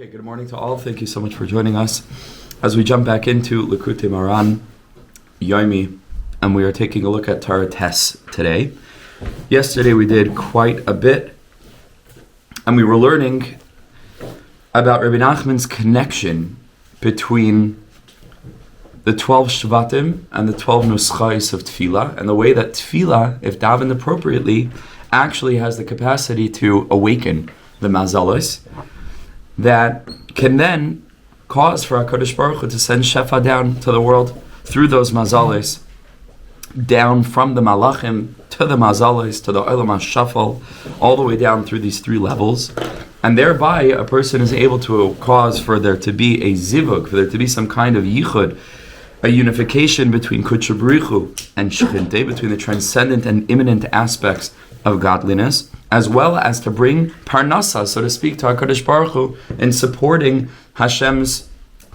Okay, good morning to all. Thank you so much for joining us as we jump back into Likutei Moharan Yomi, and we are taking a look at Torah tests today. Yesterday we did quite a bit, and we were learning about Rebbe Nachman's connection between the 12 Shvatim and the 12 Nuschais of Tefillah, and the way that Tefillah, if davened appropriately, actually has the capacity to awaken the mazalos that can then cause for HaKadosh Baruch Hu to send Shefa down to the world through those mazalos, down from the Malachim to the mazalos, to the Olam HaShafal, all the way down through these three levels. And thereby, a person is able to cause for there to be a zivug, for there to be some kind of yichud, a unification between Kudsha Baruch Hu and Shechintei, between the transcendent and immanent aspects of godliness, as well as to bring parnasa, so to speak, to HaKadosh Baruch Hu in supporting Hashem's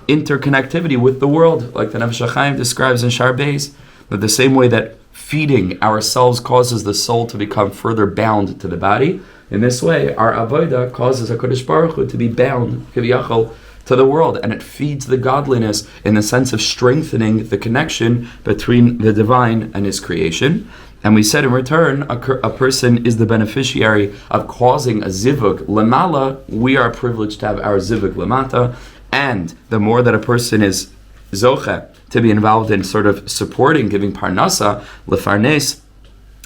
interconnectivity with the world, like the Nefesh HaChaim describes in Shar Beis, but the same way that feeding ourselves causes the soul to become further bound to the body, in this way, our avodah causes HaKadosh Baruch Hu to be bound, kiviyachol, to the world, and it feeds the godliness in the sense of strengthening the connection between the divine and his creation. And we said in return, a person is the beneficiary of causing a zivug lamala. We are privileged to have our zivug lamata, and the more that a person is zoche to be involved in sort of supporting, giving parnasa, lefarnes,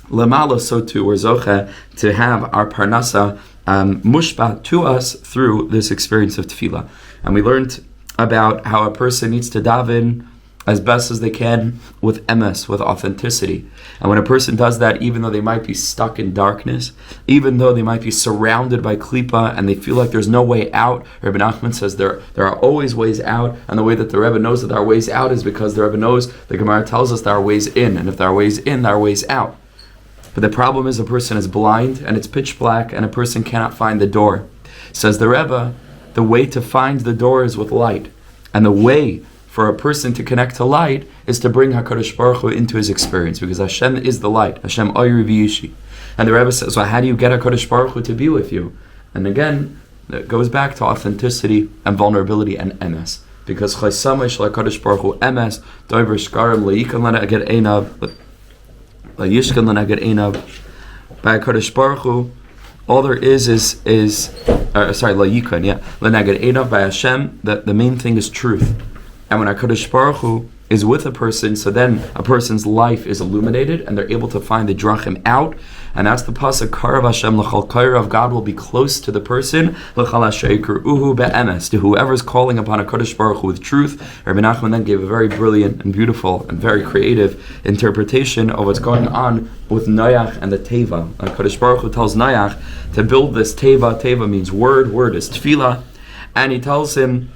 lamala, so too we're zoche to have our parnasa mushba to us through this experience of tefillah. And we learned about how a person needs to daven as best as they can with emes, with authenticity. And when a person does that, even though they might be stuck in darkness, even though they might be surrounded by klipa and they feel like there's no way out, Rebbe Nachman says there are always ways out, and the way that the Rebbe knows that there are ways out is because the Rebbe knows, the Gemara tells us there are ways in, and if there are ways in, there are ways out. But the problem is a person is blind and it's pitch black and a person cannot find the door. Says the Rebbe, the way to find the door is with light, and the way for a person to connect to light is to bring HaKadosh Baruch Hu into his experience, because Hashem is the light. Hashem Oyri V'Yishi. And the Rebbe says, well, how do you get HaKadosh Baruch Hu to be with you? And again, it goes back to authenticity and vulnerability and emes. Because Chaysamay Shel HaKadosh Baruch Hu emes, Doiver Shkarim, Le'ikan Lana Aged Einav, Le'yishkan Lana Aged Einav. By HaKadosh Baruch Hu, all there is Le'yikan, yeah. Lana Aged Einav, by Hashem, the main thing is truth. And when HaKadosh Baruch Hu is with a person, so then a person's life is illuminated and they're able to find the drachim out. And that's the pasuk, Karav Hashem l'chal kairav, God will be close to the person, l'chal ha'sheikr uhu be'emes, to whoever's calling upon HaKadosh Baruch Hu with truth. Rebbe Nachman then gave a very brilliant and beautiful and very creative interpretation of what's going on with Noach and the Teva. HaKadosh Baruch Hu tells Noach to build this Teva. Teva means word is tefillah. And he tells him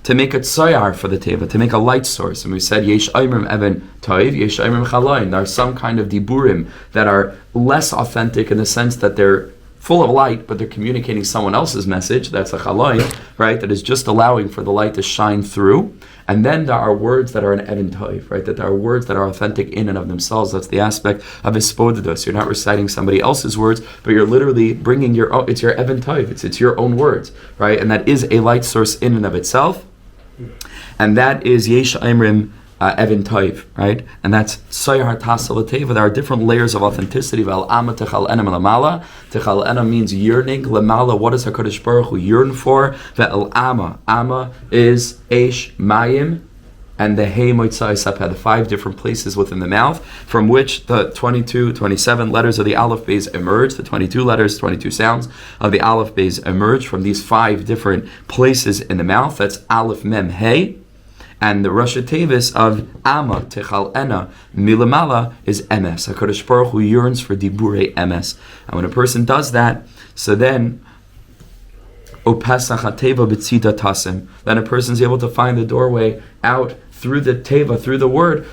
to make a tzayar for the teva, to make a light source. And we said, Yesh Ayrim Even Toiv, Yesh Ayrim Chalayin. There are some kind of diburim that are less authentic in the sense that they're full of light, but they're communicating someone else's message. That's a chalayin, right? That is just allowing for the light to shine through. And then there are words that are an Even Toiv, right? That there are words that are authentic in and of themselves. That's the aspect of Hispodidus. You're not reciting somebody else's words, but you're literally bringing your own, it's your Even Toiv, it's your own words, right? And that is a light source in and of itself. And that is Yesh Aimrim Evin Toiv, right? And that's Soyar Tasal Teva. There are different layers of authenticity. Val Ama Techal Enam Lamala. Techal Enam means yearning. Lamala, what does HaKadosh Baruch Hu yearn for? Ve'el Ama. Ama is Eish Mayim and the Hey Moitzai Sapeh, the 5 different places within the mouth, from which the 27 letters of the Aleph Beis emerge, the 22 letters, 22 sounds of the Aleph Beis emerge from these 5 different places in the mouth. That's Aleph Mem Hey, and the Rosh Tevis of Ama, Techal Ena, Milamala is Emes. HaKadosh Baruch Hu yearns for Diburei Emes. And when a person does that, so then then a person is able to find the doorway out through the teva, through the word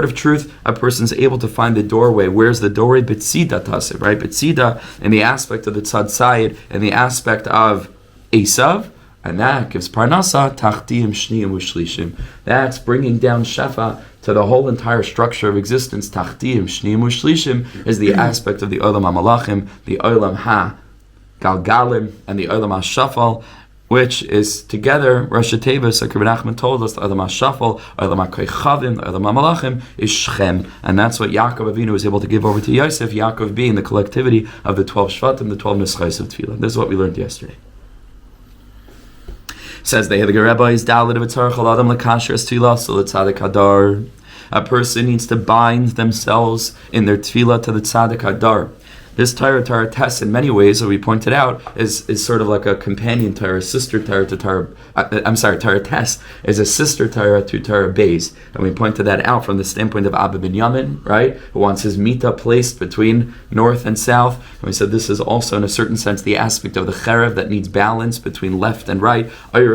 of truth. A person is able to find the doorway. Where's the doorway? B'tzida tasim, right? B'tzida in the aspect of the tzad sayid, in the aspect of Esav, and that gives parnasa tachtiim shniyim u'shlishim. That's bringing down shefa to the whole entire structure of existence. Tachtiim shniyim u'shlishim is the aspect of the olam hamalachim, the olam ha Galgalim, and the Olam HaShafal, which is together, Rosh Tevis, like Rebbe Nachman told us, the Adama Shafal, Adama Koichavim, Adama Malachim, is Shechem. And that's what Yaakov Avinu was able to give over to Yosef, Yaakov being the collectivity of the 12 Shvatim, the 12 Neschais of Tefillah. This is what we learned yesterday. Says the Heilige Rebbe is Dalit of Tzarchal Adam Lekashras Tefillah, so L'Tzadik Hadar. A person needs to bind themselves in their Tefillah to the Tzadik Hadar. This Torah test, in many ways, that we pointed out, is sort of like a companion Torah, sister Torah to Torah. Torah test is a sister Torah to Torah Beis, and we pointed that out from the standpoint of Abba Binyamin, right, who wants his mita placed between north and south. And we said this is also, in a certain sense, the aspect of the cherev that needs balance between left and right. And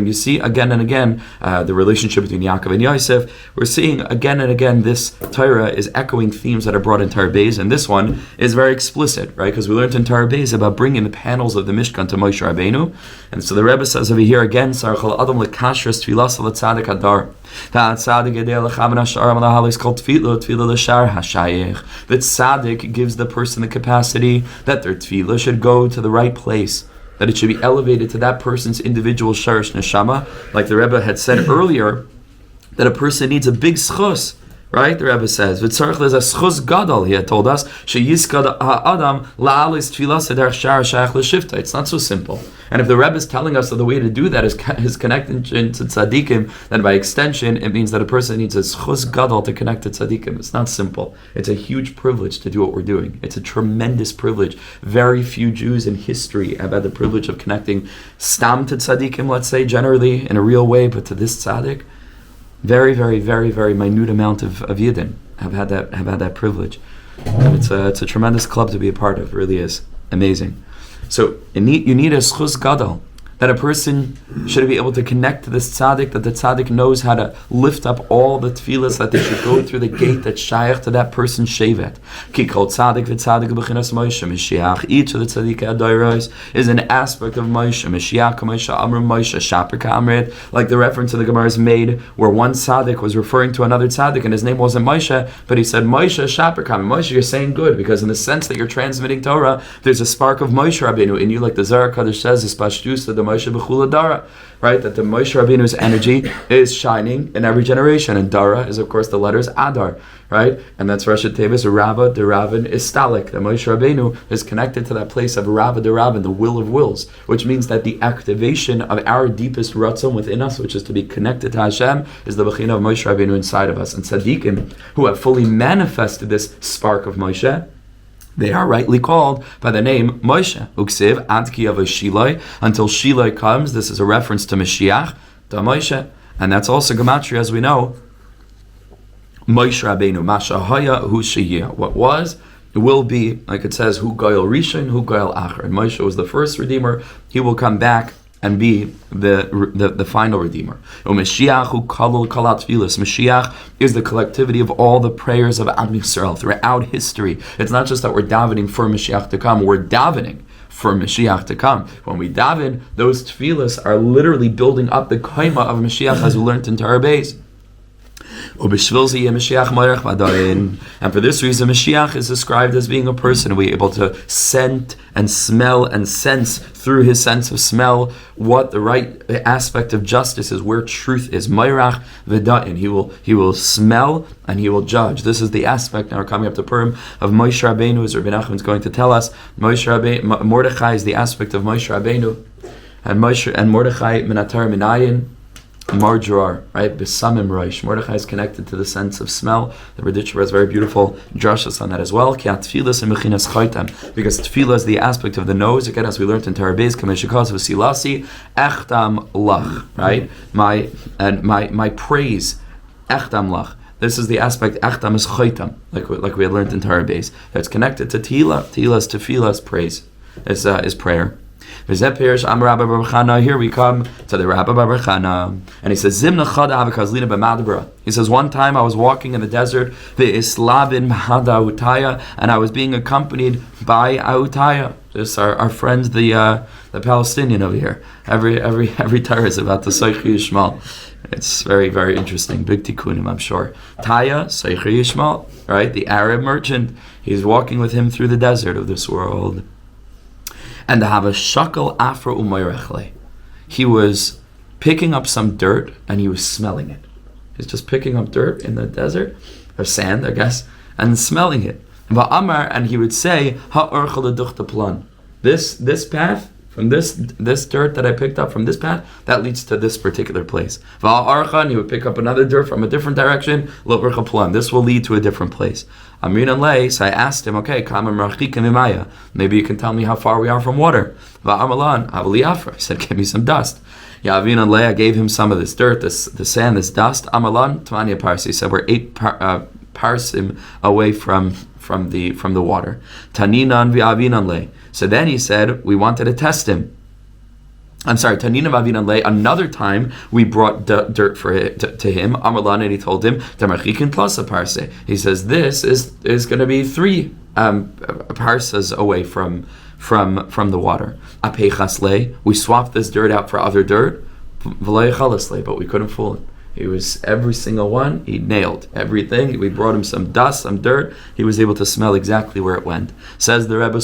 you see again and again the relationship between Yaakov and Yosef. We're seeing again and again this Torah is echoing themes that are brought in Torah Beis, and this one is very explicit, right? Because we learned in Torah Beis about bringing the panels of the Mishkan to Moshe Rabbeinu, and so the Rebbe says over here again, Sarchal Adam lekashras tfilas l'tzadik hadar. That tzaddik is called tefillah l'shar hashayich. That tzaddik gives the person the capacity that their tefillah should go to the right place, that it should be elevated to that person's individual sharish neshama, like the Rebbe had said earlier, that a person needs a big schus. Right? The Rebbe says, "V'tzarich lez a schus gadol." He had told us, "Sheyiskad ha'adam la'alis tfilas ederech shar shayach l'shifta." It's not so simple. And if the Rebbe is telling us that the way to do that is connecting to tzaddikim, then by extension it means that a person needs a schus gadol to connect to tzaddikim. It's not simple. It's a huge privilege to do what we're doing. It's a tremendous privilege. Very few Jews in history have had the privilege of connecting stam to tzaddikim, let's say, generally in a real way, but to this tzaddik. Very, very, very, very minute amount of Yidden have had that privilege. And it's a tremendous club to be a part of. It really is amazing. So you need a schus gadol, that a person should be able to connect to this tzaddik, that the tzaddik knows how to lift up all the tefillas, that they should go through the gate that's shayach to that person's shevet. Ki kol tzaddik v'tzaddik b'chinas Moshe Mashiach. Each of the tzaddikai adoros is an aspect of Moshe Mashiach. Moshe Amr Moshe Shaper Kamred, like the reference in the Gemara is made, where one tzaddik was referring to another tzaddik, and his name wasn't Moshe, but he said Moshe Shaper Kamred. Moshe, you're saying good, because in the sense that you're transmitting Torah, there's a spark of Moshe Rabbeinu in you, like the Zohar Kadosh says, the Spashtus, the Moshe B'chula Dara, right? That the Moshe Rabbeinu's energy is shining in every generation, and Dara is, of course, the letters Adar, right? And that's Rosh Tevis, Rabba, the Ravin is Stalik. The Moshe Rabbeinu is connected to that place of Rabba, the Ravin, the will of wills, which means that the activation of our deepest ratzon within us, which is to be connected to Hashem, is the Bechina of Moshe Rabbeinu inside of us. And Tzaddikim, who have fully manifested this spark of Moshe, they are rightly called by the name Moshe. Uksiv Adki of Shilai, until Shilai comes. This is a reference to Mashiach, to Moshe, and that's also gematria, as we know. Moshe Rabbeinu, Masha Haya Hu Sheyeh. What was, it will be, like it says, Hu Goyal Rishon, Hu Goyal Acher. And Moshe was the first redeemer. He will come back and be the final redeemer. Mashiach is the collectivity of all the prayers of Am Yisrael throughout history. It's not just that we're davening for Mashiach to come, we're davening for Mashiach to come. When we daven, those tefillas are literally building up the koima of Mashiach, as we learned in Torah Beis. And for this reason, Mashiach is described as being a person who will be able to scent and smell and sense through his sense of smell what the right aspect of justice is, where truth is. Mayrach v'da'in. He will smell and he will judge. This is the aspect, now we're coming up to Purim, of Moshe Rabbeinu, as Rebbe Nachman is going to tell us. Mordechai is the aspect of Moshe Rabbeinu, and Mordechai minatar minayin. Marjor, right? Besamim Roish. Mordechai is connected to the sense of smell. The Raditcher has very beautiful drashas on that as well. Because tefillah is the aspect of the nose. Again, as we learned in Torah Beis, Kameshikos v'silasi echtam lach, right? My praise, echtam lach. This is the aspect, echtam is chaitam, like we had learned in Torah Beis. It's connected to tefillah. Tefillah is tefillah, is praise, is prayer. Here we come to the Rabbi Bar Chana, and he says, he says, one time I was walking in the desert, and I was being accompanied by Autaya. This our friend, the Palestinian over here. Every Torah is about the Sefer Yishmael. It's very, very interesting. Big tikkunim, I'm sure. Taya, Sefer Yishmael, right? The Arab merchant. He's walking with him through the desert of this world. And to have a shakal afro umayrechle. He was picking up some dirt and he was smelling it. He's just picking up dirt in the desert, or sand, I guess, and smelling it. And he would say, this path, from this dirt that I picked up from this path, that leads to this particular place. And he would pick up another dirt from a different direction, this will lead to a different place. So I asked him, okay, maybe you can tell me how far we are from water. He said, give me some dust. I gave him some of this dirt, the sand, this dust. Amalan, Tmanya Parsi. He said, we're 8 parsim away from the water. Taninan v'avinan le. So then he said, we wanted to test him. I'm sorry, Taninan v'avinan le. Another time, we brought dirt for it to him. Amalan, and he told him, Tamarchikin plus a parse. He says, this is going to be 3 parsas away from the water. Apechasle, we swapped this dirt out for other dirt, but we couldn't fool him. He was every single one, he nailed everything. We brought him some dust, some dirt. He was able to smell exactly where it went. Says the Rebbe,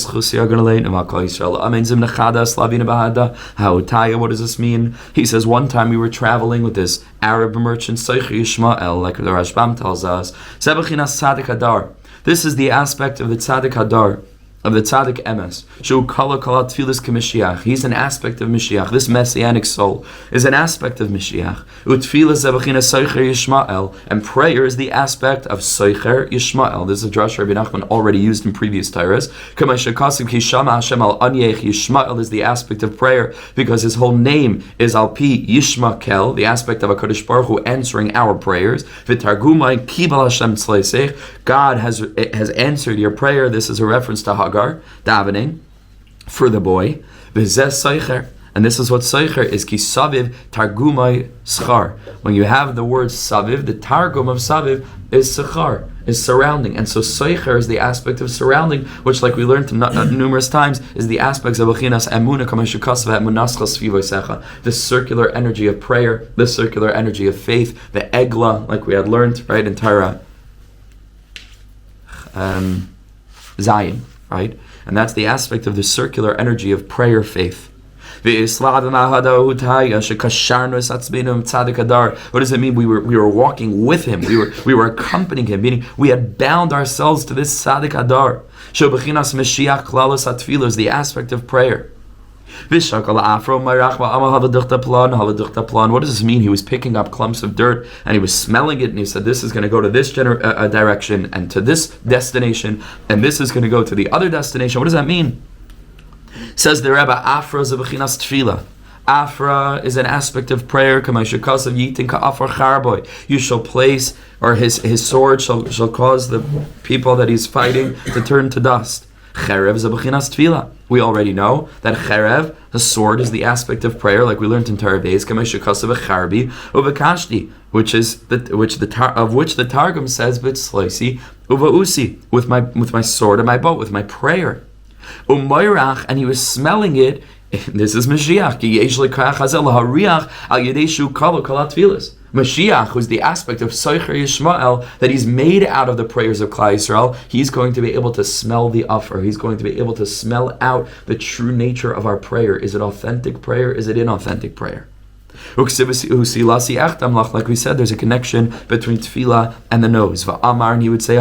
what does this mean? He says, one time we were traveling with this Arab merchant, Yishmael, like the Rashbam tells us. This is the aspect of the Tzaddik Hadar, of the Tzaddik Emes. Shu kala kala tfilas k'Mashiach. He's an aspect of Mashiach. This messianic soul is an aspect of Mashiach. Utfilas zevachina soicher Yishmael. And prayer is the aspect of soicher Yishmael. This is a drush Rebbe Nachman already used in previous Torahs. Kama shekasim ki shama Hashem al anyech. Yishmael is the aspect of prayer because his whole name is al pi Yishmael, the aspect of HaKadosh Baruch Hu answering our prayers. V'targumai kibal Hashem tzleisech. God has answered your prayer. This is a reference to Hagar, davening for the boy. V'zeh soicher. And this is what soicher is, ki saviv targumai schar. When you have the word saviv, the targum of saviv is schar, is surrounding. And so soicher is the aspect of surrounding, which, like we learned numerous times, is the aspects of achinas emuna kameshukasva emunaschas svivosecha, the circular energy of prayer, the circular energy of faith, the egla, like we had learned, right, in Torah. Zion, right? And that's the aspect of the circular energy of prayer faith. What does it mean? We were walking with him. We were accompanying him, meaning we had bound ourselves to this Tzaddik Hadar. Is the aspect of prayer. What does this mean? He was picking up clumps of dirt and he was smelling it, and he said, this is going to go to this direction and to this destination, and this is going to go to the other destination. What does that mean? Says the Rebbe, Afra is a bechinas tefillah. Afra is an aspect of prayer. You shall place, or his sword shall cause the people that he's fighting to turn to dust. Cherev is a bechinas tefillah. We already know that cherev, the sword, is the aspect of prayer, like we learned in Torah Beis, which the Targum says, with my sword and my bow, with my prayer. And he was smelling it. This is Mashiach. Mashiach, who's the aspect of Soicher Yishmael, that he's made out of the prayers of Klal Yisrael. He's going to be able to smell the offer. He's going to be able to smell out the true nature of our prayer. Is it authentic prayer? Is it inauthentic prayer? Like we said, there's a connection between tefillah and the nose. And he would say,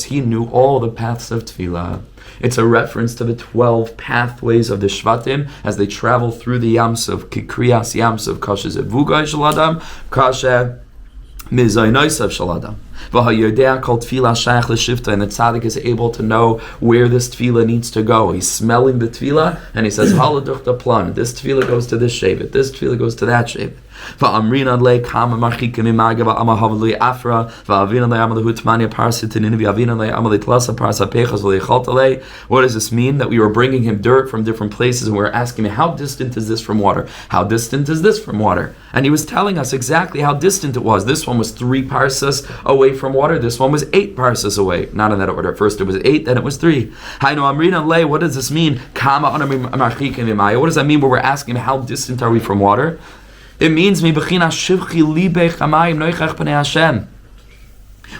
he knew all the paths of tefillah. It's a reference to the 12 pathways of the Shvatim as they travel through the Yamsov, Kikriyas Yamsov, Kasha Zevugay Shaladam, Kasha Mizaynaisav Shaladam. V'hayodea called tefillah shayach l'shivta, and the tzaddik is able to know where this tefillah needs to go. He's smelling the tefillah, and he says, Haladuch the plan. This tefillah goes to this shevet. This tefillah goes to that shevet. V'amrinan le kama marchikim imaga v'amahavli afra v'avinan le amalahu tmania parsitin v'avinan le amali tlasa parsa pechas v'lechaltale. What does this mean? That we were bringing him dirt from different places, and we were asking him, how distant is this from water? How distant is this from water? And he was telling us exactly how distant it was. This one was 3 parsas away from water. This one was 8 parsas away. Not in that order. First it was 8, then it was 3. What does this mean? What does that mean when we're asking him, how distant are we from water? It means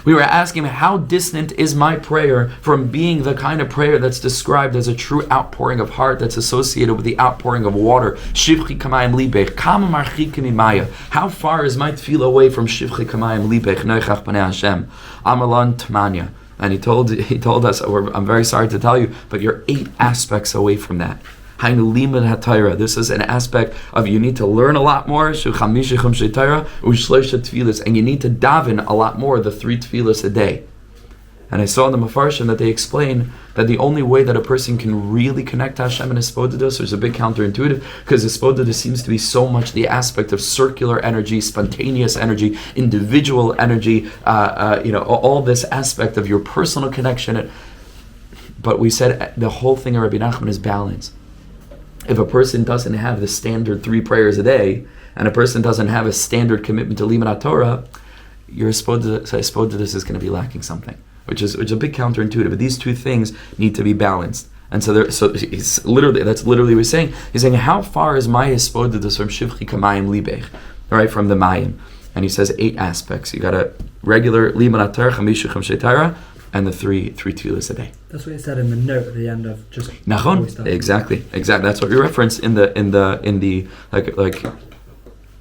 We were asking him, how distant is my prayer from being the kind of prayer that's described as a true outpouring of heart that's associated with the outpouring of water? Shivchi kamayim libech, kama marchikim imaya. How far is my tefillah away from Shivchi kamayim libech, noichach panei Hashem? Amalan Tmanya. And he told us, I'm very sorry to tell you, but you're 8 aspects away from that. This is an aspect of you need to learn a lot more, and you need to daven a lot more, the 3 tefillas a day. And I saw in the Mefarshim that they explain that the only way that a person can really connect to Hashem and Hispodedus, there's a big counterintuitive, because Hispodedus seems to be so much the aspect of circular energy, spontaneous energy, individual energy, all this aspect of your personal connection. But we said the whole thing of Rebbe Nachman is balance. If a person doesn't have the standard 3 prayers a day, and a person doesn't have a standard commitment to Limanat Torah, your Hispodedus is going to be lacking something. Which is a big counterintuitive, but these 2 things need to be balanced. And so that's literally what he's saying. He's saying, how far is my hispodedus from Shivchi Kamayim Libech, right, from the Mayim? And he says 8 aspects. You got a regular Limanat Torah, Chamisha Chamshei Torah, and the 3 tefillas a day. That's what he said in the note at the end of just. Nachon, exactly. That's what we referenced in the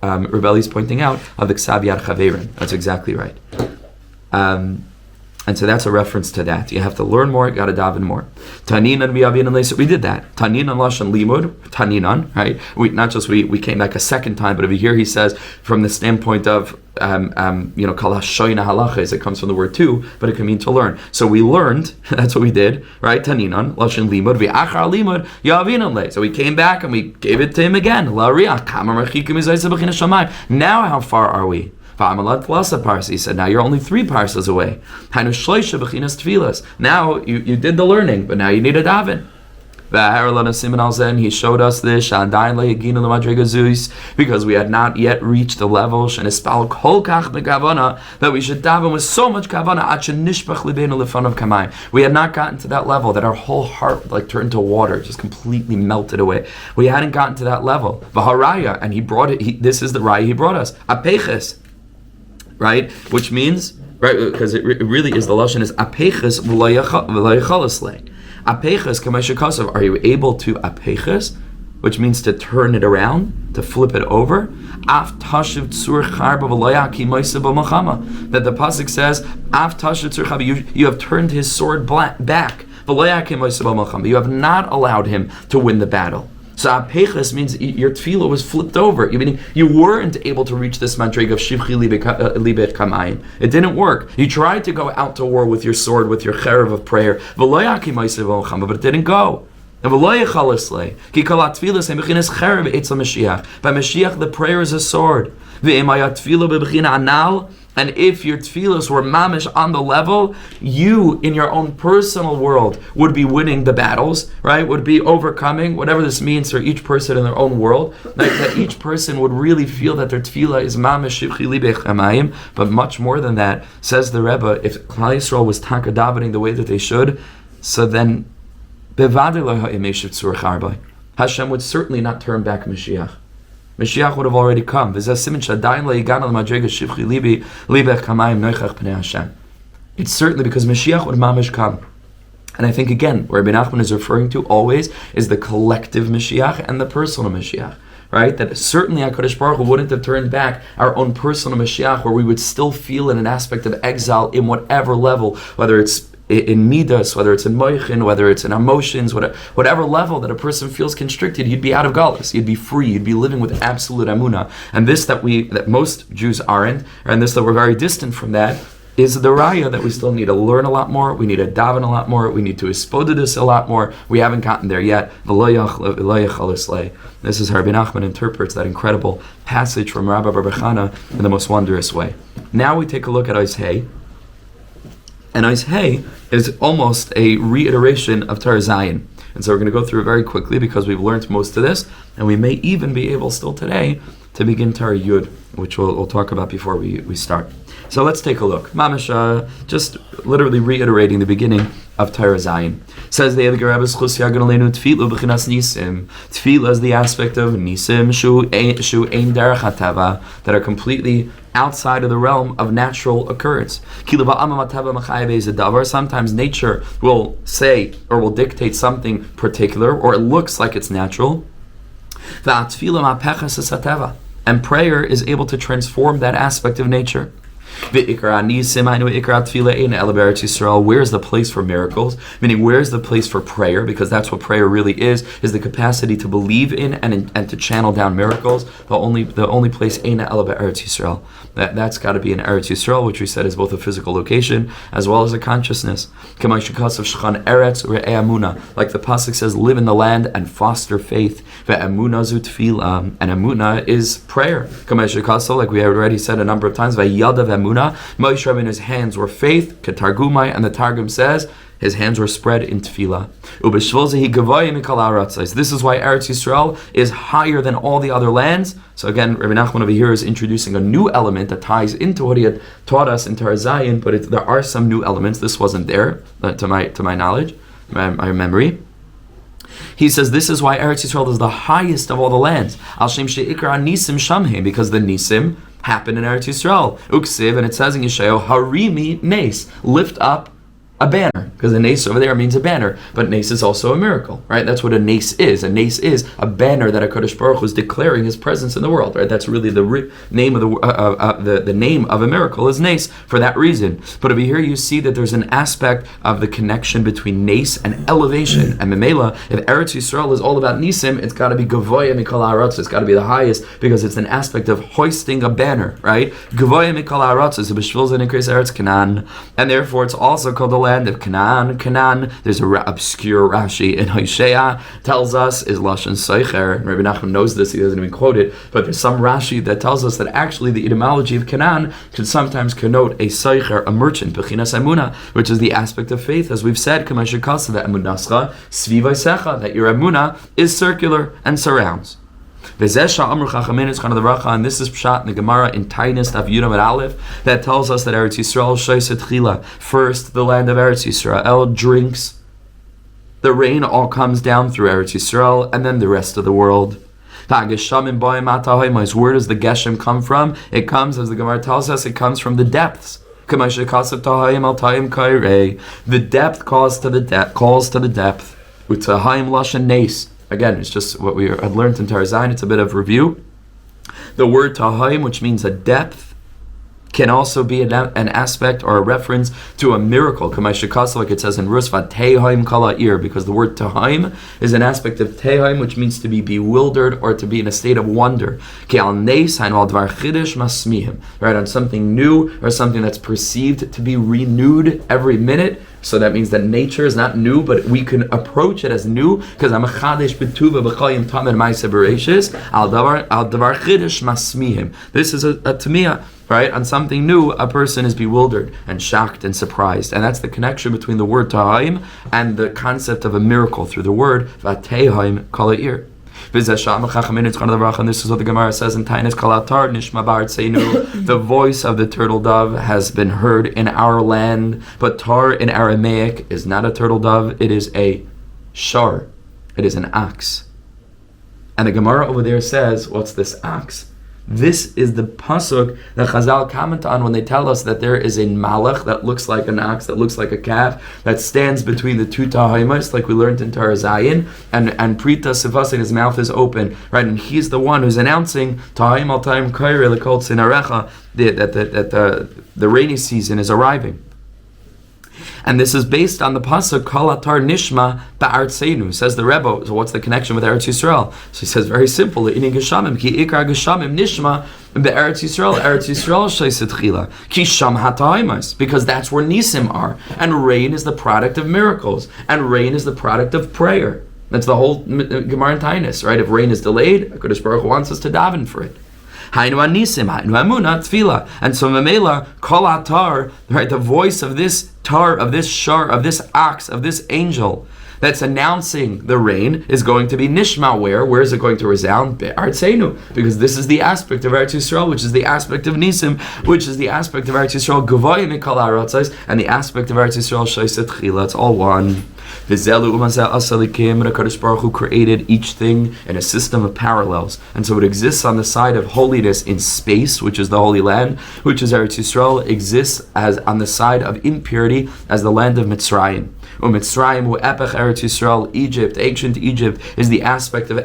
Rebelli's pointing out of the Ksav Yad Chaverim. That's exactly right. And so that's a reference to that. You have to learn more, you got to daven more. Taninan v'yavinan leis. We did that. Taninan lashon limud. Taninan, right? We came back a second time, but over here he says from the standpoint of kal hashoyna halachas. It comes from the word too, but it can mean to learn. So we learned. That's what we did, right? Taninan lashon limud v'achar limud yavinan leis. So we came back and we gave it to him again. La riach kama marchikim izayis b'chinas shamayim. Now how far are we? He said, now you're only 3 parsas away. Now you did the learning, but now you need a daven. He showed us this because we had not yet reached the level that we should daven with so much kavanah. We had not gotten to that level that our whole heart turned to water, just completely melted away. We hadn't gotten to that level. And he brought it. This is the raya he brought us. Apeches. Right, which means, right, because it really is, the lashon is apeches v'layachalasle. Apeches kameshakasav. Are you able to apeches, which means to turn it around, to flip it over? Af tashiv tzur charba v'layaki moisa b'machama. That the pasuk says, Af tashiv tzur charba. You have turned his sword back. V'layaki moisa b'machama. You have not allowed him to win the battle. So apeches means your tefillah was flipped over. Meaning you weren't able to reach this madrig of shivchi libet kamayim. It didn't work. You tried to go out to war with your sword, with your cherev of prayer, but it didn't go. And by Mashiach the prayer is a sword. And if your tefillos were mamish on the level, you, in your own personal world, would be winning the battles, right? Would be overcoming, whatever this means for each person in their own world. That each person would really feel that their tefillah is mamish shivchi libech hamayim. But much more than that, says the Rebbe, if Klal Yisrael was taka davening the way that they should, so then Hashem would certainly not turn back Mashiach. Mashiach would have already come. It's certainly because Mashiach would mamish come. And I think again, what Rebbe Nachman is referring to always is the collective Mashiach and the personal Mashiach. Right? That certainly HaKadosh Baruch Hu wouldn't have turned back our own personal Mashiach, where we would still feel in an aspect of exile in whatever level, whether it's in midas, whether it's in moichin, whether it's in emotions, whatever level that a person feels constricted, you'd be out of galus, you'd be free, you'd be living with absolute amunah. And this that most Jews aren't, and this that we're very distant from that, is the raya that we still need to learn a lot more, we need to daven a lot more, we need to hispodedus a lot more. We haven't gotten there yet. This is how Rebbe Nachman interprets that incredible passage from Rabbi Bar Chana in the most wondrous way. Now we take a look at Ois Hey. And Ois Hey is almost a reiteration of Torah Zayin. And so we're going to go through it very quickly because we've learned most of this, and we may even be able still today to begin Torah Yud, which we'll talk about before we start. So let's take a look. Mamash, just literally reiterating the beginning of Torah Zion. Says the Rebbe Nisim. Tefillah is the aspect of Nisim shu ein derech hatava, that are completely outside of the realm of natural occurrence. Sometimes nature will say or will dictate something particular, or it looks like it's natural. And prayer is able to transform that aspect of nature. Where's the place for miracles? Meaning, where's the place for prayer? Because that's what prayer really is the capacity to believe in and to channel down miracles. The only place Eina Ela Be'eretz Yisrael. That's got to be in Eretz Yisrael, which we said is both a physical location as well as a consciousness. Like the pasuk says, live in the land and foster faith. And Emunah is prayer. Like we had already said a number of times, Moshe Rabbeinu's hands were faith, Ketargumai, and the Targum says his hands were spread in tefillah. This is why Eretz Yisrael is higher than all the other lands. So again, Rebbe Nachman over here is introducing a new element that ties into what he had taught us in Torah Zion, but there are some new elements. This wasn't there, to my knowledge, my memory. He says this is why Eretz Yisrael is the highest of all the lands. Because the Nisim happen in Eretz Yisrael. Uksiv, and it says in Yeshayahu, Harimi Nes, lift up a banner, because a nes over there means a banner, but nes is also a miracle, right? That's what a nes is. A nes is a banner that HaKadosh Baruch Hu is declaring His presence in the world, right? That's really the name of the name of a miracle is nes for that reason. But over here you see that there's an aspect of the connection between nes and elevation. And Memela, if Eretz Yisrael is all about nisim, it's got to be Gavoya Mikol Haaretz. It's got to be the highest because it's an aspect of hoisting a banner, right? Gavoya Mikol Haaretz is a b'shvil zenikres Eretz Canaan, and therefore it's also called the land of Canaan. There's a obscure Rashi in Hosea tells us is Lashon Seicher, and Rebbe Nachman knows this, he doesn't even quote it, but there's some Rashi that tells us that actually the etymology of Canaan could sometimes connote a Seicher, a merchant, Bechinas Emunah, which is the aspect of faith, as we've said, that your Emunah is circular and surrounds. And this is Pshat in the Gemara in Tainis Daf Yudam and Aleph that tells us that Eretz Yisrael shoyset chila. First, the land of Eretz Yisrael drinks. The rain all comes down through Eretz Yisrael, and then the rest of the world. Where does the Geshem come from? It comes, as the Gemara tells us, it comes from the depths. The depth calls to the depth. Utahayim lashon nes. Again, it's just what we had learned in Torah Zion. It's a bit of review. The word tahayim, which means a depth, can also be an aspect or a reference to a miracle. Like it says in Rusva, Tehaim kala ir, because the word Tehaim is an aspect of Tehaim, which means to be bewildered or to be in a state of wonder. Right, on something new or something that's perceived to be renewed every minute. So that means that nature is not new, but we can approach it as new because I'm a chadesh betuva b'chayim tamer ma'aseh bereishis al davar chidesh masmihim. This is a tamiyah, right? On something new, a person is bewildered and shocked and surprised, and that's the connection between the word tahayim and the concept of a miracle through the word vatehaim kalair. And this is what the Gemara says in Tainis Kalatar Nishma Bar Tseinu. The voice of the turtle dove has been heard in our land, but tar in Aramaic is not a turtle dove, it is a shar. It is an ox. And the Gemara over there says, what's this ox? This is the pasuk that Chazal comment on when they tell us that there is a malach that looks like an ox, that looks like a calf, that stands between the two tahaimas, like we learned in Torah Zion, and Prita Sivas, his mouth is open, right? And he's the one who's announcing Tahaim al Taim Kaire Lekol Sinarecha, that the rainy season is arriving. And this is based on the pasuk Kol Atar Nishma Ba'artseinu. Says the Rebbe. So what's the connection with Eretz Yisrael? So he says very simple. Ini Geshamim Ki Ikar Geshamim Nishma Be'Eretz Yisrael. Eretz Yisrael Sheiset Chila Ki Sham Hataimas, because that's where Nisim are, and rain is the product of miracles, and rain is the product of prayer. That's the whole Gemara in Tainis, right? If rain is delayed, HaKadosh Baruch Hu wants us to daven for it. Hainu anisim, hainu amuna, tefillah. And so Mamela, kol atar, right, the voice of this tar, of this shar, of this ox, of this angel that's announcing the rain is going to be nishma. Where is it going to resound? Be'artzeinu, because this is the aspect of Eretz Yisrael, which is the aspect of Nisim, which is the aspect of Eretz Yisrael, Gevaya mikol ha'aratzos, and the aspect of Eretz Yisrael, Shaiset Chila. It's all one. V'zelu umazeh asalikim, and HaKadosh Baruch Hu created each thing in a system of parallels, and so it exists on the side of holiness in space, which is the Holy Land, which is Eretz Yisrael, exists as on the side of impurity as the land of Mitzrayim. Mitzrayim hu epech Eretz Yisrael. Egypt, ancient Egypt, is the aspect of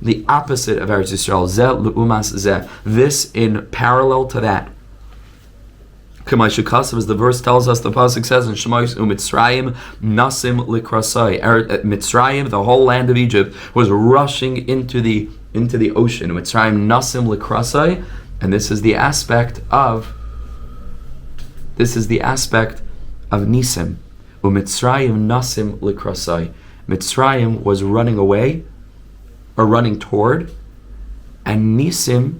the opposite of Eretz Yisrael. Zeh l'umas zeh. This in parallel to that. As the verse tells us, the pasuk says in Shemais, Mitzrayim nasim likrasai. Mitzrayim, the whole land of Egypt, was rushing into the ocean. Mitzrayim nasim likrasai, and this is the aspect of Nisim. Mitzrayim nasim likrasai. Mitzrayim was running away, or running toward, and Nisim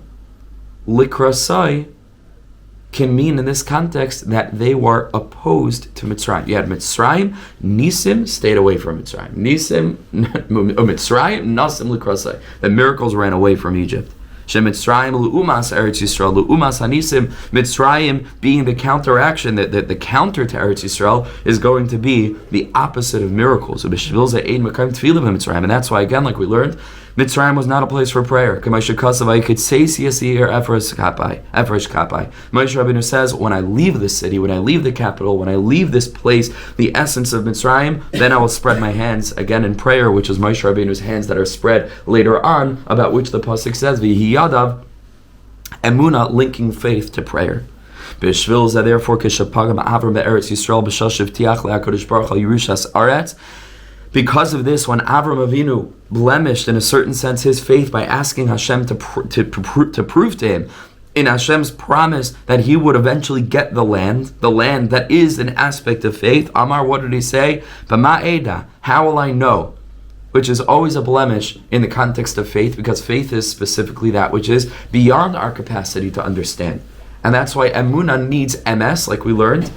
likrasai can mean in this context that they were opposed to Mitzrayim. You had Mitzrayim, Nisim stayed away from Mitzrayim. Mitzrayim, Nasim likrasai. The miracles ran away from Egypt. Mitzrayim lu'umas Eretz Yisrael, lu'umas hanisim. Mitzrayim being the counteraction, the counter to Eretz Yisrael is going to be the opposite of miracles. And that's why, again, like we learned, Mitzrayim was not a place for prayer. Moshe Rabbeinu says, when I leave the city, when I leave the capital, when I leave this place, the essence of Mitzrayim, then I will spread my hands again in prayer, which is Moshe Rabbeinu's hands that are spread later on, about which the pasuk says, V'hiyadav, Emunah, linking faith to prayer. Therefore, because of this, when Avram Avinu blemished, in a certain sense, his faith by asking Hashem to prove to him in Hashem's promise that he would eventually get the land that is an aspect of faith. Amar, what did he say? B'ma eda, how will I know? Which is always a blemish in the context of faith, because faith is specifically that which is beyond our capacity to understand. And that's why Emunah needs MS, like we learned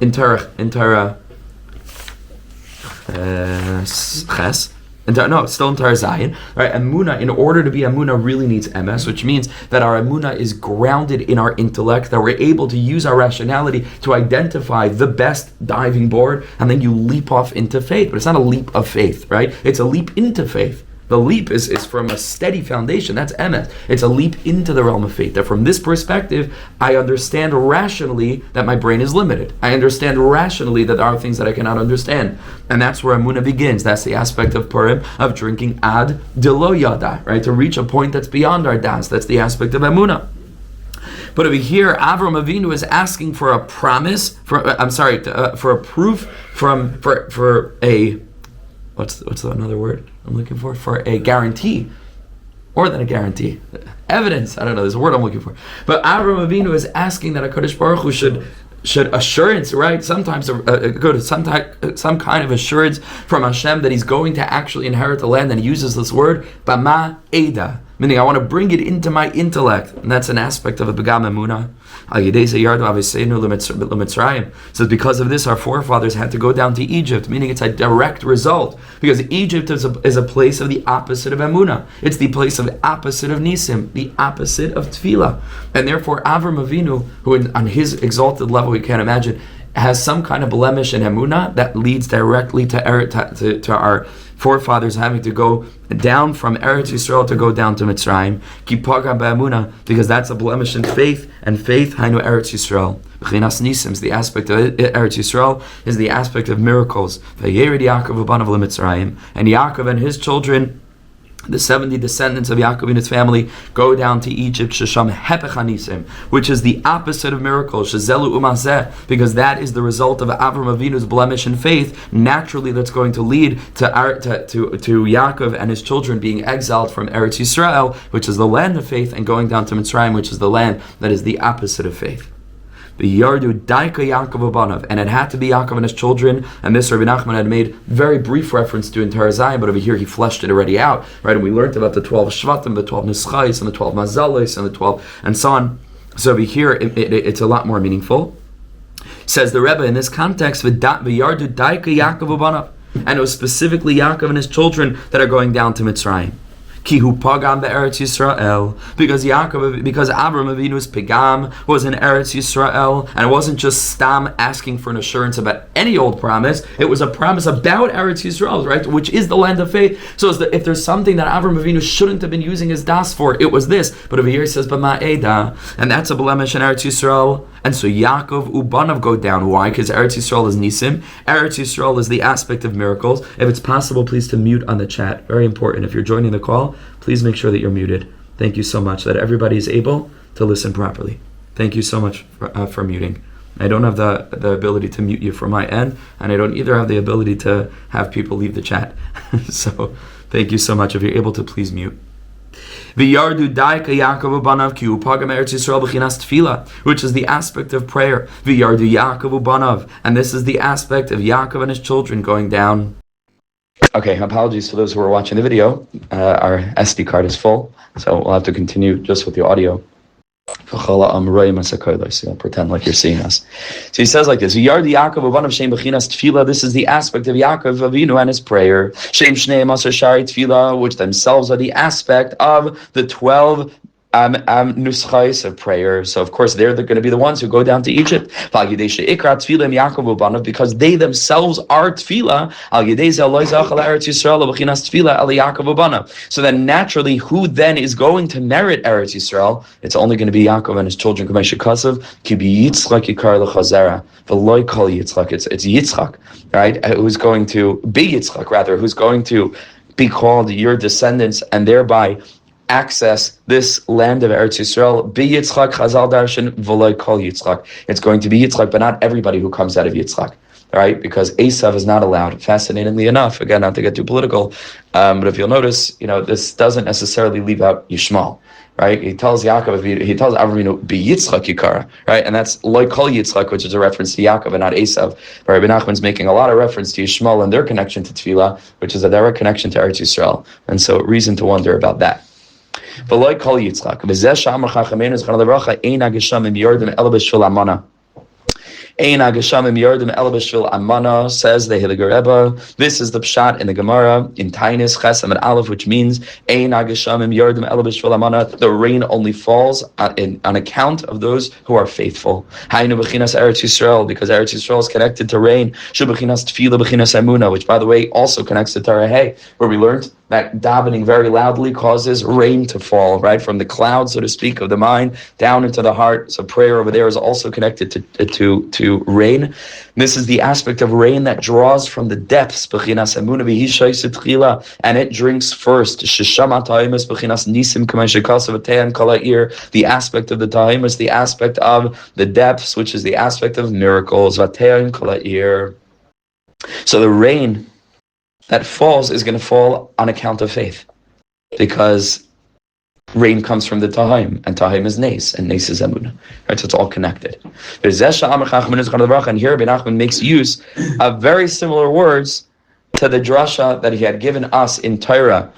in Torah. Ches. Still in Torah Zion. Right? Emunah, in order to be Emunah, really needs MS, which means that our Emunah is grounded in our intellect, that we're able to use our rationality to identify the best diving board, and then you leap off into faith. But it's not a leap of faith, right? It's a leap into faith. The leap is from a steady foundation. That's emes. It's a leap into the realm of faith. That from this perspective, I understand rationally that my brain is limited. I understand rationally that there are things that I cannot understand. And that's where Emunah begins. That's the aspect of Purim, of drinking ad de lo yada, right? To reach a point that's beyond our das. That's the aspect of Emunah. But over here, Avram Avinu is asking for a promise, for a proof for a, what's another word I'm looking for? For a guarantee. More than a guarantee. Evidence. I don't know, there's a word I'm looking for. But Avram Avinu is asking that HaKadosh Baruch Hu should assurance, right? Sometimes go to some kind of assurance from Hashem that he's going to actually inherit the land, and he uses this word, Bama Eda, meaning I want to bring it into my intellect, and that's an aspect of a Begam Emunah. So because of this, our forefathers had to go down to Egypt, meaning it's a direct result, because Egypt is a place of the opposite of Emunah. It's the place of the opposite of Nisim, the opposite of Tefillah. And therefore, Avram Avinu, who on his exalted level we can't imagine, has some kind of blemish in Emunah that leads directly to our forefathers having to go down from Eretz Yisrael to go down to Mitzrayim, Kipaga ba'emunah, because that's a blemish in faith, and faith, hainu Eretz Yisrael. B'chinas nisim, the aspect of Eretz Yisrael is the aspect of miracles. V'yered Yaakov v'banav leMitzrayim, and Yaakov and his children, the 70 descendants of Yaakov and his family, go down to Egypt, Shesham Hepech HaNisim, which is the opposite of miracles, Shezelu Umazeh, because that is the result of Avram Avinu's blemish in faith. Naturally, that's going to lead to Yaakov and his children being exiled from Eretz Yisrael, which is the land of faith, and going down to Mitzrayim, which is the land that is the opposite of faith. V'yardu daika Yaakov ubanav, and it had to be Yaakov and his children. And this Rebbe Nachman had made very brief reference to in Torah Zion, but over here he fleshed it already out, right? And we learned about the 12 Shvatim, the 12 Nischais, and the 12 Mazalis, and the 12, and so on. So over here, it's a lot more meaningful. Says the Rebbe in this context, V'yardu daika Yaakov ubanav, and it was specifically Yaakov and his children that are going down to Mitzrayim. Kihu pagam be'Eretz Yisrael, because Abraham Avinu's pagam was in Eretz Yisrael, and it wasn't just stam asking for an assurance about any old promise. It was a promise about Eretz Yisrael, right, which is the land of faith. So if there's something that Abraham Avinu shouldn't have been using his das for, it was this. But over here it says b'ma'eda, and that's a blemish in Eretz Yisrael. And so Yaakov ubanav go down. Why? Because Eretz Yisrael is nisim. Eretz Yisrael is the aspect of miracles. If it's possible, please to mute on the chat. Very important. If you're joining the call, please make sure that you're muted. Thank you so much, that everybody is able to listen properly. Thank you so much for muting. I don't have the ability to mute you from my end, and I don't either have the ability to have people leave the chat. So thank you so much. If you're able to, please mute. V'yardu daika Yaakov ubanav ki upagam Eretz Yisrael b'chinas tefillah, which is the aspect of prayer. V'yardu Yaakov ubanav, and this is the aspect of Yaakov and his children going down. Okay, apologies to those who are watching the video. Our SD card is full, so we'll have to continue just with the audio. I'll pretend like you're seeing us. So he says like this: this is the aspect of Yaakov Avinu and his prayer, which themselves are the aspect of the 12 nuschais of prayer. So of course they're going to be the ones who go down to Egypt, because they themselves are tefillah. So then naturally, who then is going to merit Eretz Yisrael? It's only going to be Yaakov and his children. It's Yitzchak, right? Who's going to be Yitzchak, rather, who's going to be called your descendants, and thereby access this land of Eretz Yisrael. Be Yitzchak, Chazal Darshan, v'loy kol Yitzchak. It's going to be Yitzchak, but not everybody who comes out of Yitzchak. All right, because Esav is not allowed. Fascinatingly enough, again, not to get too political, but if you'll notice, this doesn't necessarily leave out Yishmael. Right? He tells Yaakov, he tells Avraham, be Yitzchak Yikara, right? And that's loy kol Yitzchak, which is a reference to Yaakov and not Esav. But Rebbe Nachman's making a lot of reference to Yishmael and their connection to Tefillah, which is a direct connection to Eretz Yisrael. And so reason to wonder about that. V'loy kol Yitzchak. V'zeh sha'amar chachamenu zchana levracha ein hageshamim yordim ela b'shvil amana. Ein hageshamim yordim ela b'shvil amana, says the Hiliger Rebbe. This is the pshat in the Gemara in Tainis Ches Amud Aleph, which means ein hageshamim yordim ela b'shvil amana. The rain only falls on account of those who are faithful. Haynu b'chinas Eretz Yisrael, because Eretz Yisrael is connected to rain. Shu b'chinas tefillah b'chinas emuna, which by the way also connects to Torah, where we learned that davening very loudly causes rain to fall, right, from the cloud, so to speak, of the mind down into the heart. So prayer over there is also connected to rain. This is the aspect of rain that draws from the depths, and it drinks first. The aspect of the ta'imus, the aspect of the depths, which is the aspect of miracles. So the rain that falls is going to fall on account of faith, because rain comes from the Tahim, and Tahim is Nes, and Nes is Emunah. Right, so it's all connected. And here Rebbe Nachman makes use of very similar words to the drasha that he had given us in Torah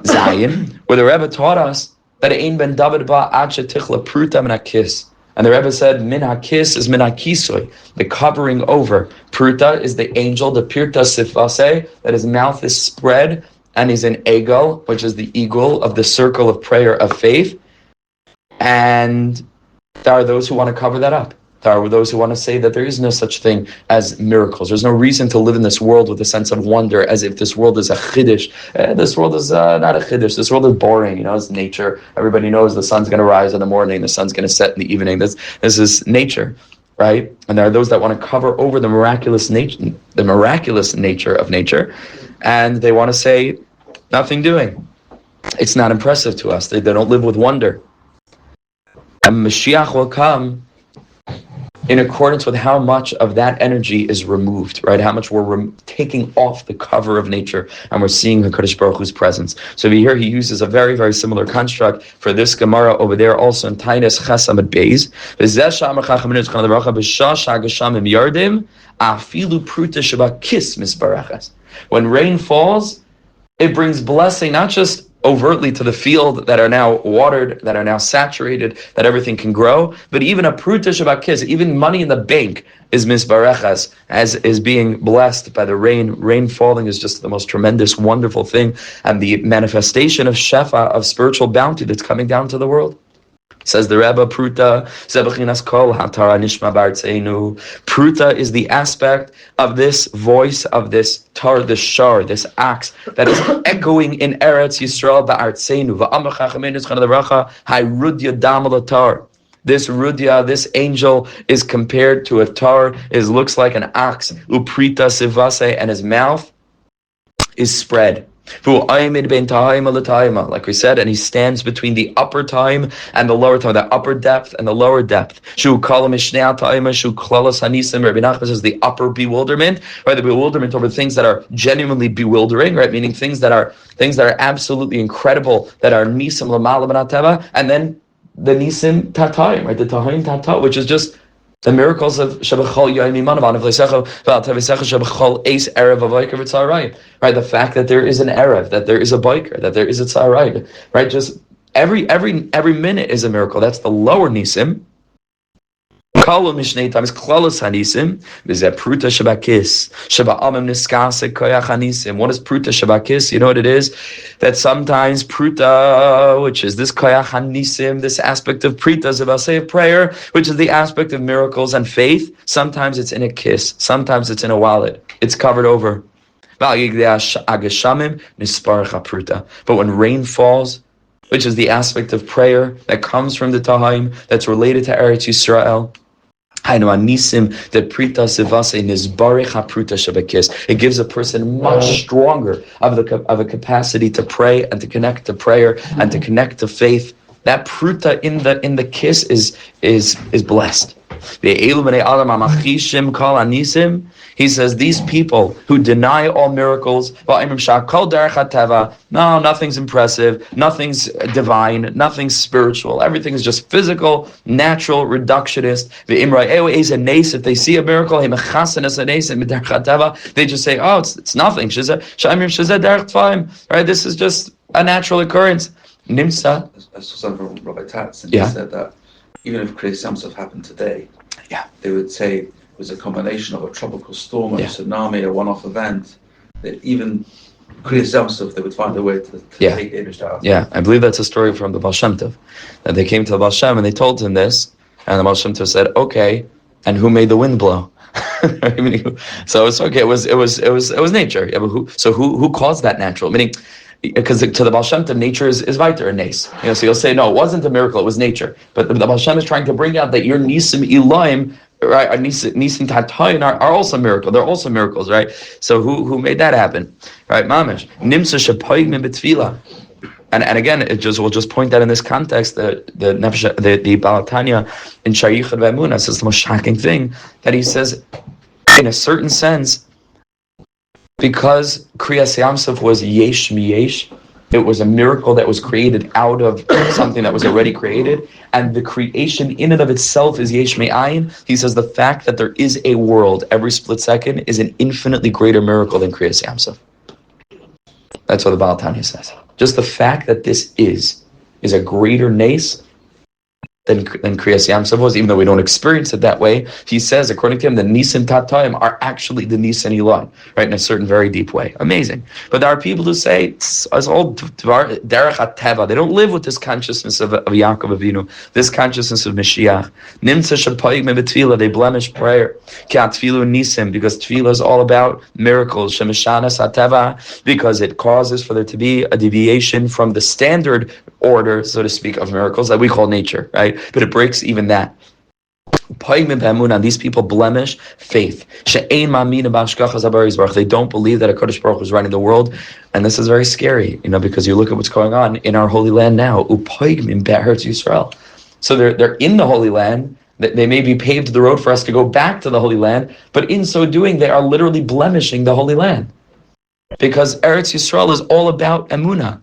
Zion, where the Rebbe taught us that Ein ben David ba ad shetichla pruta min hakis. And the Rebbe said, min hakis is min hakisoy, the covering over. Pruta is the angel, the pirta sifase, that his mouth is spread, and he's an eagle, which is the eagle of the circle of prayer of faith. And there are those who want to cover that up. There are those who want to say that there is no such thing as miracles. There's no reason to live in this world with a sense of wonder, as if this world is a chiddush. This world is not a chiddush. This world is boring. It's nature. Everybody knows the sun's going to rise in the morning, the sun's going to set in the evening. This is nature, right? And there are those that want to cover over the miraculous nature of nature, and they want to say nothing doing. It's not impressive to us. They don't live with wonder. And Mashiach will come in accordance with how much of that energy is removed, right? How much we're taking off the cover of nature and we're seeing HaKadosh Baruch Hu's presence. So here he uses a very, very similar construct for this Gemara over there also in Tainis Ches Amud Beis. When rain falls, it brings blessing not just overtly to the field that are now watered, that are now saturated, that everything can grow, but even a pruta shabakis, even money in the bank is misbarechas, as is being blessed by the rain. Rain falling is just the most tremendous, wonderful thing, and the manifestation of shefa, of spiritual bounty that's coming down to the world. Says the Rebbe, Pruta, Zebechinas Kol Hatara Nishma Bartzeinu. Pruta is the aspect of this voice, of this tar, this shar, this axe that is echoing in Eretz Yisrael Ba'artzeinu. Va'amar Chachamenu Tzchana Deracha Hai Rudya Damal Tar. This Rudya, this angel, is compared to a tar. It looks like an axe. Uprita Sivase, and his mouth is spread. Like we said, and he stands between the upper time and the lower time, the upper depth and the lower depth. Rebbe Nachman says the upper bewilderment, right? The bewilderment over things that are genuinely bewildering, right? Meaning things that are absolutely incredible, that are nisim l'mala b'nateva, and then the nisim tatayim, right? The tahim tata, which is just the miracles of Shabachol Yomi Manavan of Leisecha Valtavisecha Shabachol Ace Erev Avoiker V'Tzarayim. Right, the fact that there is an Erev, that there is a biker, that there is a Tzarayim. Right, just every minute is a miracle. That's the lower nisim. Kalo Mishnei times Klalos Hanisim. V'Zeh Pruta Shabakis Shaba'amim Niskase Koyach Hanisim. What is Pruta Shabakis? You know what it is? That sometimes Pruta, which is this Koyach Hanisim, this aspect of Prita Zevasei of prayer, which is the aspect of miracles and faith. Sometimes it's in a kiss. Sometimes it's in a wallet. It's covered over. But when rain falls, which is the aspect of prayer that comes from the Tahaim, that's related to Eretz Yisrael, it gives a person much stronger of a capacity to pray and to connect to prayer and to connect to faith. That pruta in the kiss is blessed. He says these people who deny all miracles, no, nothing's impressive, nothing's divine, nothing's spiritual, everything is just physical, natural, reductionist. If they see a miracle, they just say, oh, it's nothing. Right? This is just a natural occurrence. Nimsa. I saw something from Rabbi Tatz, and he said that even if Kriyas Yamsuf happened today, they would say it was a combination of a tropical storm, a tsunami, a one-off event. That even Kriyas Yamsuf, they would find a way to take the image out. Yeah, I believe that's a story from the Baal Shem Tov, that they came to the Baal Shem and they told him this, and the Baal Shem Tov said, "Okay, and who made the wind blow?" So it's okay. It was nature. Yeah, but who caused that natural? Meaning, because to the Baal Shem Tov, nature is weiter and nes. So you'll say, no, it wasn't a miracle, it was nature. But the Baal Shem is trying to bring out that your nisim ilaim, right, our nisim tatayin are also miracle. They're also miracles, right? So who made that happen, right? Mamish nimsa shapoig min betfila. And again, we'll just point that in this context, the Balatanya in Shayichad V'Emunah says the most shocking thing that he says, in a certain sense, because Kriyas Yamsuf was yesh miyesh, it was a miracle that was created out of something that was already created, and the creation in and of itself is yesh me'ayin. He says the fact that there is a world every split second is an infinitely greater miracle than Kriyas Yamsuf. That's what the Baal Tanya says. Just the fact that this is a greater nace than Kriyas Yamsuf was, even though we don't experience it that way. He says, according to him, the Nisim Tatayim are actually the Nisim Elon, right, in a certain very deep way. Amazing. But there are people who say, it's all Derech HaTeva. They don't live with this consciousness of Yaakov Avinu, this consciousness of Mashiach. Nimtza Shapayim Betfila, they blemish prayer. Kat Tfilu Nisim, because Tfila is all about miracles. Shemishanas HaTeva, because it causes for there to be a deviation from the standard order, so to speak, of miracles that we call nature, right? But it breaks even that. These people blemish faith. They don't believe that a Kodesh Baruch Hu is running the world, and this is very scary, because you look at what's going on in our Holy Land now. So they're in the Holy Land, They maybe paved the road for us to go back to the Holy Land, but in so doing, they are literally blemishing the Holy Land. Because Eretz Yisrael is all about emunah.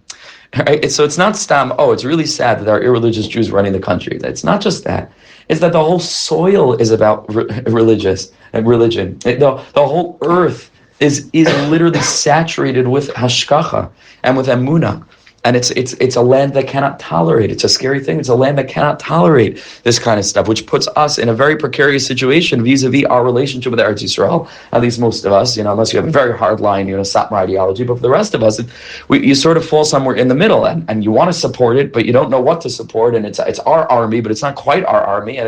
Right? So it's not stam, it's really sad that there are irreligious Jews running the country. It's not just that. It's that the whole soil is about religion. The whole earth is literally saturated with hashkacha and with emunah. And it's a land that cannot tolerate. It's a scary thing. It's a land that cannot tolerate this kind of stuff, which puts us in a very precarious situation vis-a-vis our relationship with Eretz Yisrael. At least most of us, unless you have a very hard line, Satmar ideology. But for the rest of us, you sort of fall somewhere in the middle, and you want to support it, but you don't know what to support. And it's our army, but it's not quite our army.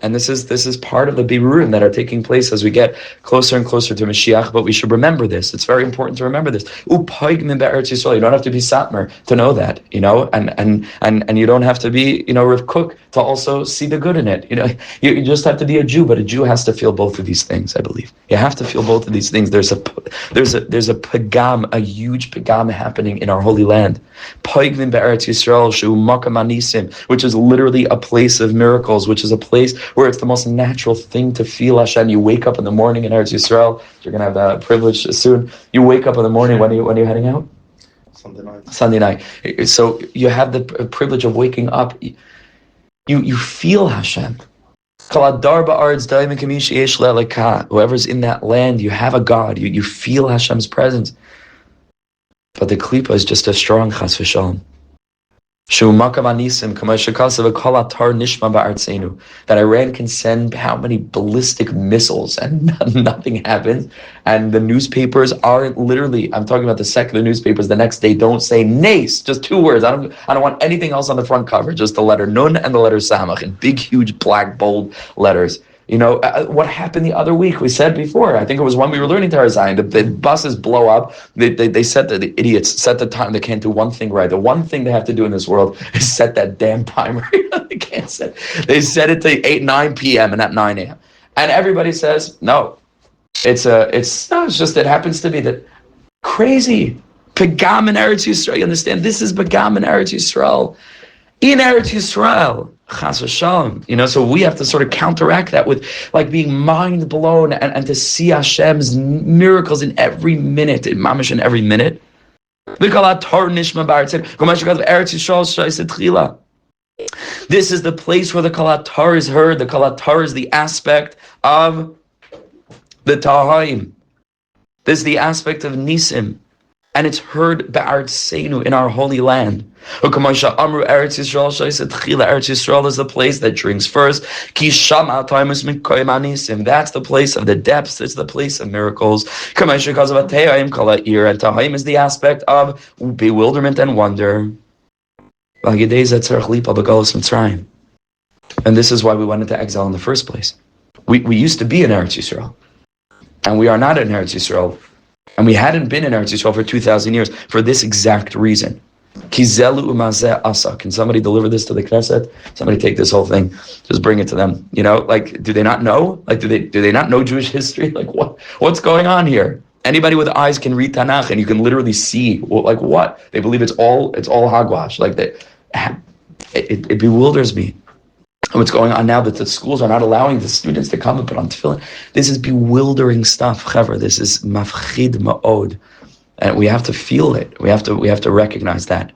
And this is part of the birurim that are taking place as we get closer and closer to Mashiach. But we should remember this. It's very important to remember this. You don't have to be Satmar to know that, and you don't have to be, Rav Kook to also see the good in it. You just have to be a Jew, but a Jew has to feel both of these things, I believe. You have to feel both of these things. There's a pagam, a huge pagam happening in our holy land. Poignim be'eretz Yisrael shu makam anisim, which is literally a place of miracles, which is a place where it's the most natural thing to feel Hashem. You wake up in the morning in Eretz Yisrael. You're going to have that privilege soon. You wake up in the morning when are you heading out? Sunday night. So you have the privilege of waking up. You feel Hashem. Whoever's in that land, you have a God. You feel Hashem's presence. But the klipa is just as strong, chas v'shalom. That Iran can send how many ballistic missiles and nothing happens, and the newspapers aren't literally, I'm talking about the secular newspapers, the next day don't say nace, just 2 words. I don't want anything else on the front cover, just the letter nun and the letter samach in big, huge, black, bold letters. What happened the other week? We said before, I think it was when we were learning Torah Zion, the buses blow up. They set the idiots set the time. They can't do one thing right. The one thing they have to do in this world is set that damn timer. They can't set. They set it to 9 p.m. and not 9 a.m. And everybody says no. It happens to be that crazy pagam in Eretz Yisrael. You understand? This is pagam in Eretz Yisrael. In Eretz Yisrael, chas v'shalom, so we have to sort of counteract that with like being mind blown and to see Hashem's miracles in every minute, in mamish in every minute. This is the place where the kalatar is heard. The kalatar is the aspect of the tahaim. This is the aspect of nisim. And it's heard ba'artseinu, in our holy land. Eretz Yisrael is the place that drinks first. That's the place of the depths. It's the place of miracles. And Tahaim is the aspect of bewilderment and wonder. And this is why we went into exile in the first place. We used to be in Eretz Yisrael, and we are not in Eretz Yisrael. And we hadn't been in Eretz Yisrael for 2,000 years for this exact reason. Can somebody deliver this to the Knesset? Somebody take this whole thing, just bring it to them. Do they not know? Do they not know Jewish history? What's going on here? Anybody with eyes can read Tanakh, and you can literally see what they believe. It's all hogwash. It bewilders me. And what's going on now that the schools are not allowing the students to come and put on tefillin. This is bewildering stuff, Chaver. This is mafchid ma'od. And we have to feel it. We have to recognize that.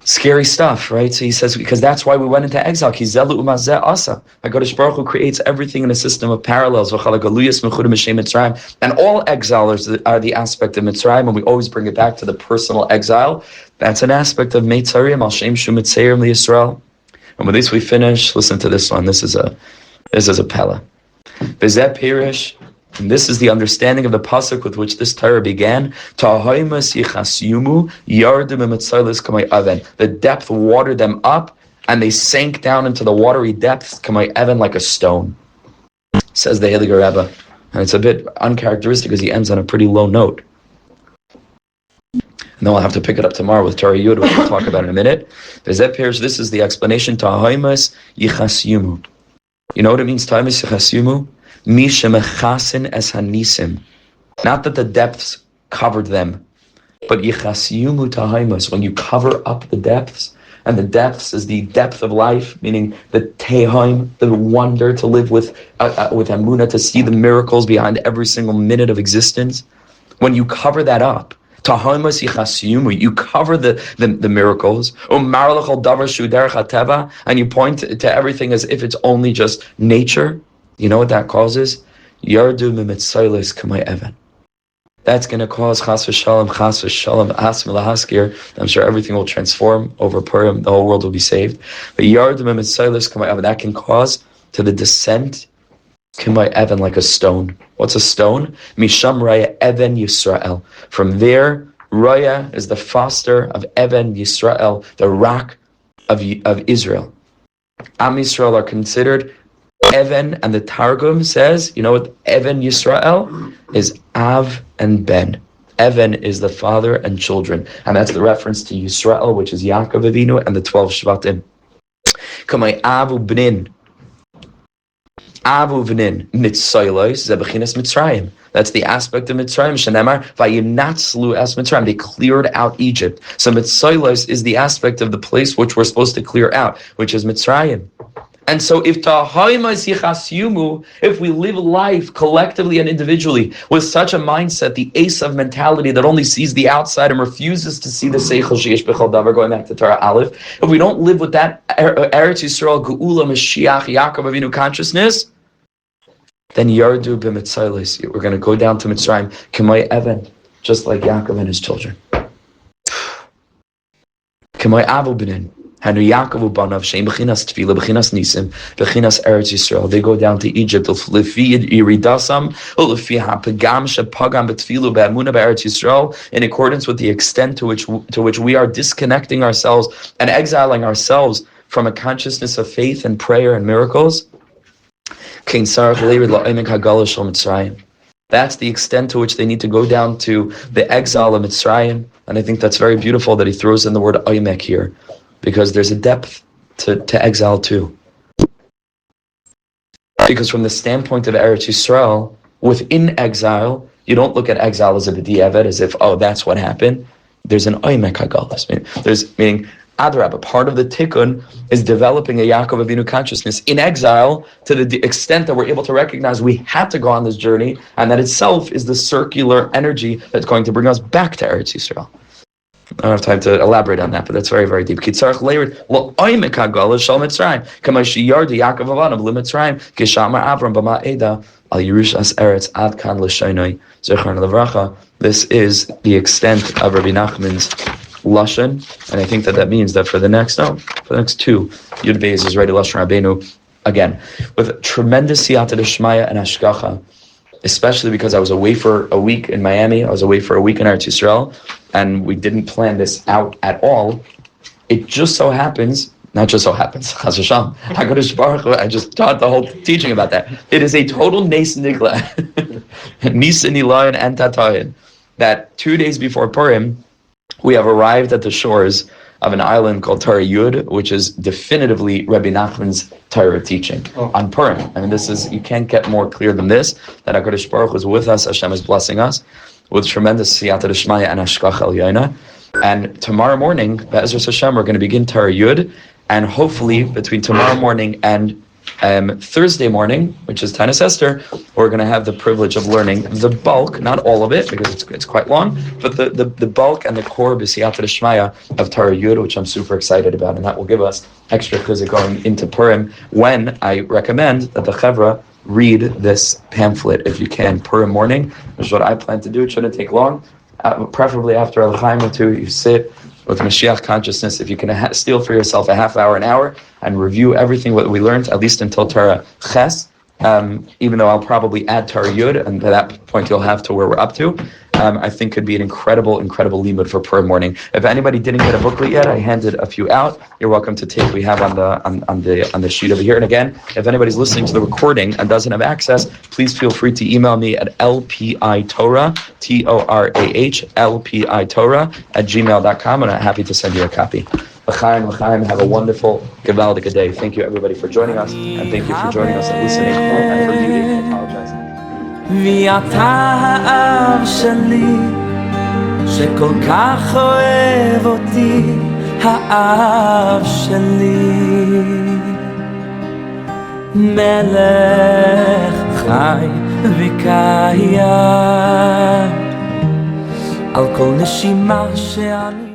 Scary stuff, right? So he says, because that's why we went into exile. HaKadosh Baruch Hu creates everything in a system of parallels. And all exiles are the aspect of Mitzrayim, and we always bring it back to the personal exile. That's an aspect of Mitzrayim, al Shem Shu Mitzrayim li Yisrael. And with this we finish. Listen to this one. This is a pella. V'zeh pirish. And this is the understanding of the pasuk with which this Torah began. The depth watered them up, and they sank down into the watery depths, like a stone. Says the Heiliger Rebbe, and it's a bit uncharacteristic because he ends on a pretty low note. And then we'll have to pick it up tomorrow with Torah Yud, which we'll talk about in a minute. This is the explanation. You know what it means? Ta'imus yichasyumu. Es hanisim. Not that the depths covered them, but yichasyumu ta'imus. When you cover up the depths, and the depths is the depth of life, meaning the tehaim, the wonder to live with emunah, to see the miracles behind every single minute of existence. When you cover that up, you cover the miracles, and you point to everything as if it's only just nature. You know what that causes? Yardu mimitzilis kamay even. That's going to cause chas v'shalom, I'm sure everything will transform over Purim. The whole world will be saved. But yardu mimitzilis kamay even. That can cause to the descent kamay even, like a stone. What's a stone? Misham raya even Yisrael. From there, raya is the foster of even Yisrael, the rock of Israel. Am Yisrael are considered Even, and the Targum says, you know what Even Yisrael is? Av and Ben. Even is the father and children. And that's the reference to Yisrael, which is Yaakov Avinu and the 12 Shvatim. Kamay Avu Bnin. Avu Bnin. Mitzaylos Zebechinas Mitzrayim. That's the aspect of Mitzrayim. Shenemar Vayinatzlu Es Mitzrayim. They cleared out Egypt. So Mitzaylos is the aspect of the place which we're supposed to clear out, which is Mitzrayim. And so if we live life collectively and individually with such a mindset, the Esav mentality that only sees the outside and refuses to see the Seichel Sheish B'chol Davar, going back to Torah Aleph, if we don't live with that Eretz Yisrael, Geulah, Mashiach, Yaakov Avinu consciousness, then Yardu b'Mitzaylis, we're going to go down to Mitzrayim, K'may Even, just like Yaakov and his children. K'may Avu B'nin. Hanu Yaakov Banav Shem Bechinas Tefila Bechinas Nisim Bechinas Eretz Yisrael. They go down to Egypt. Lefi Iridasam Lefi Hapagam Shepagam Betfilu Be'Amuna Be'Eretz Yisrael. In accordance with the extent to which we are disconnecting ourselves and exiling ourselves from a consciousness of faith and prayer and miracles. That's the extent to which they need to go down to the exile of Mitzrayim. And I think that's very beautiful that he throws in the word Oimek here, because there's a depth to exile too. Because from the standpoint of Eretz Yisrael, within exile, you don't look at exile as a b'diavad, as if, oh, that's what happened. There's an Oimek HaGalus. Meaning, Adrabah, part of the tikkun is developing a Yaakov Avinu consciousness in exile to the extent that we're able to recognize we had to go on this journey, and that itself is the circular energy that's going to bring us back to Eretz Yisrael. I don't have time to elaborate on that, but that's very, very deep. Kitzarch layered. Well, Oimek HaGalus shal Mitzrayim, kama sheyardi Yaakov Avinu l'Mitzrayim, kishamar Avram b'ma Eda al Yerushas Eretz ad kan l'shaynai zecharna levracha. This is the extent of Rebbe Nachman's Lashon, and I think that means that for the next two, Yud Beis is ready Lashon Rabbeinu again, with tremendous siyata d'shmaya and hashgacha, especially because I was away for a week in Miami, I was away for a week in Eretz Yisrael, and we didn't plan this out at all. It just so happens, not just so happens, Chas v'shalom, HaKadosh Baruch Hu, I just taught the whole teaching about that. It is a total nes nigla, nisan ilayin and tatayin, that 2 days before Purim, we have arrived at the shores of an island called Torah Yud, which is definitively Rebbe Nachman's Torah teaching on Purim. I mean, this is, you can't get more clear than this, that HaKadosh Baruch Hu is with us, Hashem is blessing us with tremendous siyata d'shmaya and hashgacha elyona. And tomorrow morning, Be'ezras Hashem, we're going to begin Torah Yud, and hopefully between tomorrow morning and Thursday morning, which is Tanis Esther, we're going to have the privilege of learning the bulk, not all of it, because it's quite long, but the bulk and the core b'siyata d'shmaya of Torah Yud, which I'm super excited about, and that will give us extra chizuk going into Purim, when I recommend that the Chevra read this pamphlet, if you can, Purim morning, which is what I plan to do. It shouldn't take long, preferably after Al-Chaim or two, you sit with Mashiach consciousness. If you can steal for yourself a half hour, an hour, and review everything what we learned, at least until Torah Ches, even though I'll probably add Torah Yud, and by that point you'll have to where we're up to, I think could be an incredible limud for Purim morning. If anybody didn't get a booklet yet, I handed a few out. You're welcome to take. We have on the sheet over here. And again, if anybody's listening to the recording and doesn't have access, please feel free to email me at lpitorah, lpitorah@gmail.com, and I'm happy to send you a copy. L'chaim, have a wonderful, gewaldige day. Thank you everybody for joining us, and thank you for joining us and listening, and for muting. I apologize. ואתה האב שלי שכל כך אוהב אותי האב שלי מלך חי וקיים על כל נשימה שאני